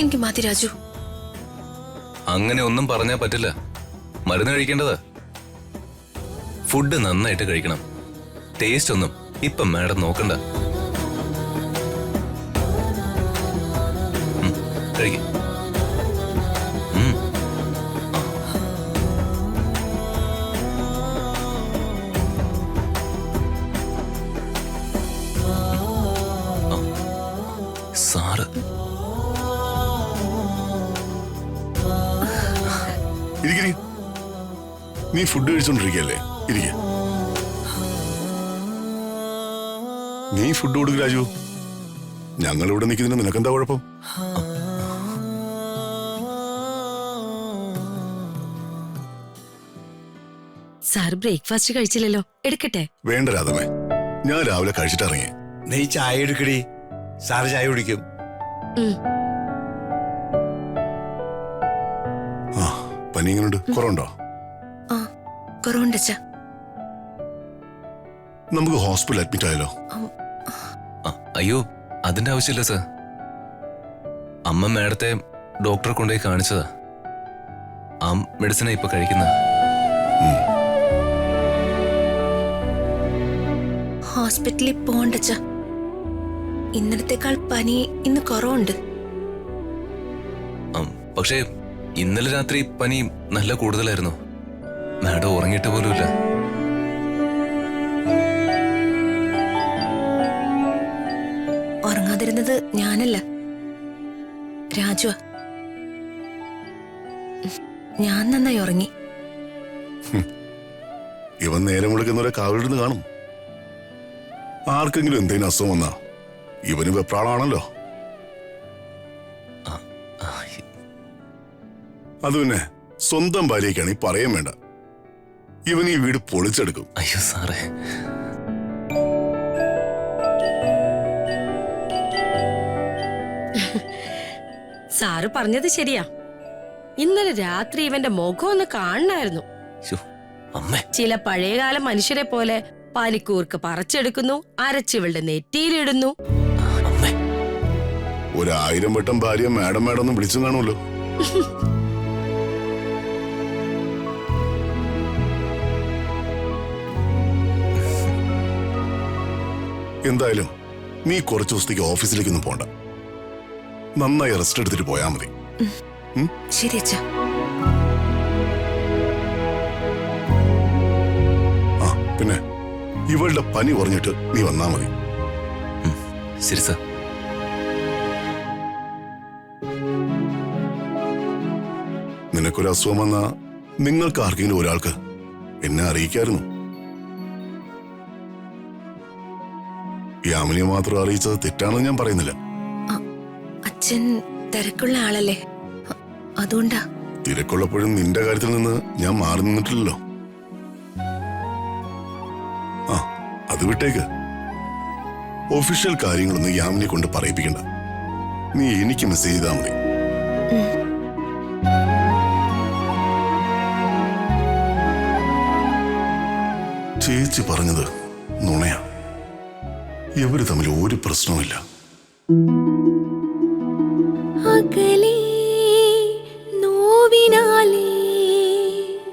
എനിക്ക് മതി രാജു. അങ്ങനെ ഒന്നും പറഞ്ഞാ പറ്റില്ല. മരുന്ന് കഴിക്കേണ്ടതാ. ഫുഡ് നന്നായിട്ട് കഴിക്കണം. ടേസ്റ്റ് ഒന്നും ഇപ്പം മാഡം നോക്കണ്ട. കഴിക്കും. സാറ് ഇരിക്കരി. നീ ഫുഡ് കഴിച്ചോണ്ടിരിക്കല്ലേ? ഇരിക്ക. നീ ഫുഡ് കൊടുക്ക് രാജു. ഞങ്ങൾ ഇവിടെ നിൽക്കുന്നതിന് നിനക്കെന്താ കുഴപ്പം? സാർ ബ്രേക്ക്ഫാസ്റ്റ് കഴിച്ചില്ലല്ലോ, എടുക്കട്ടെ? വേണ്ട രാധമേ, ഞാൻ രാവിലെ കഴിച്ചിട്ട് ഇറങ്ങി. നീ ചായ എടുക്കടി, സാറ് ചായ കുടിക്കും. ആ, പനി എങ്ങനെയുണ്ട്? കുറവുണ്ടോ? ആ, കുറവുണ്ടച്ചാ. നമുക്ക് ഹോസ്പിറ്റലിൽ അഡ്മിറ്റ് ആയാലോ? അയ്യോ, അതിന്റെ ആവശ്യമില്ല സർ. അമ്മ മാഡത്തെ ഡോക്ടറെ കൊണ്ടുപോയി കാണിച്ചതാ. ആ മെഡിസിനാ ഇപ്പൊ കഴിക്കുന്ന. ഹോസ്പിറ്റലിൽ പോണ്ടച്ച. ഇന്നലത്തേക്കാൾ പനി ഇന്ന് കുറവുണ്ട്. പക്ഷേ ഇന്നലെ രാത്രി പനി നല്ല കൂടുതലായിരുന്നു. മാഡം ഉറങ്ങിയിട്ട് പോലുമില്ല. ഉറങ്ങാതിരുന്നത് ഞാനല്ല, രാജുവാ. ഞാൻ നന്നായി ഉറങ്ങി. ഇവൻ നേരം വിളിക്കുന്നവരെ കാവലിരുന്ന് കാണും. ആർക്കെങ്കിലും എന്തെങ്കിലും അസുഖം വന്നാ ഇവന് വെപ്രാളാണല്ലോ. അത് പിന്നെ സ്വന്തം ഭാര്യയ്ക്കാണ് ഈ പറയാൻ വേണ്ട. ഇവൻ ഈ വീട് പൊളിച്ചെടുക്കും. അയ്യോ സാറേ, സാറ് പറഞ്ഞത് ശരിയാ. ഇന്നലെ രാത്രി ഇവന്റെ മുഖം ഒന്ന് കാണണമായിരുന്നു. അമ്മേ, ചില പഴയകാല മനുഷ്യരെ പോലെ പനിക്കൂർക്ക് പറിച്ചെടുക്കുന്നു, അരച്ചിവളുടെ നെറ്റിയിലിടുന്നു. 1000 വട്ടം ഭാര്യ മാഡം മാഡം ഒന്നും വിളിച്ചു കാണുമല്ലോ. എന്തായാലും നീ കുറച്ചു ദിവസത്തേക്ക് ഓഫീസിലേക്കൊന്നും പോണ്ട. നന്നായി റെസ്റ്റ് എടുത്തിട്ട് പോയാ മതി. ശരി അച്ഛാ. ആ, പിന്നെ ഇവളുടെ പനി കുറഞ്ഞിട്ട് നീ വന്നാ മതി. ശരി സാർ. നിനക്കൊരു അസുഖം വന്നാ നിങ്ങൾക്ക് ആർക്കെങ്കിലും ഒരാൾക്ക് എന്നെ അറിയിക്കായിരുന്നു. യാമിനിയെ മാത്രം അറിയിച്ചത് തെറ്റാണെന്ന് ഞാൻ പറയുന്നില്ല. അച്ഛൻ തിരക്കുള്ള ആളല്ലേ, അതുകൊണ്ടാ. തിരക്കുള്ളപ്പോഴും നിന്റെ കാര്യത്തിൽ നിന്ന് ഞാൻ മാറി നിന്നിട്ടില്ലല്ലോ. ആ, അത് വിട്ടേക്ക്. ഒഫീഷ്യൽ കാര്യങ്ങളൊന്നും യാമിനെ കൊണ്ട് പറയിപ്പിക്കണ്ട. നീ എനിക്ക് മെസ്സേജ് ചെയ്താൽ മതി. ചേച്ചി പറഞ്ഞത് നുണയാ. ഇവര് തമ്മിൽ ഒരു പ്രശ്നവുമില്ല. അകലെ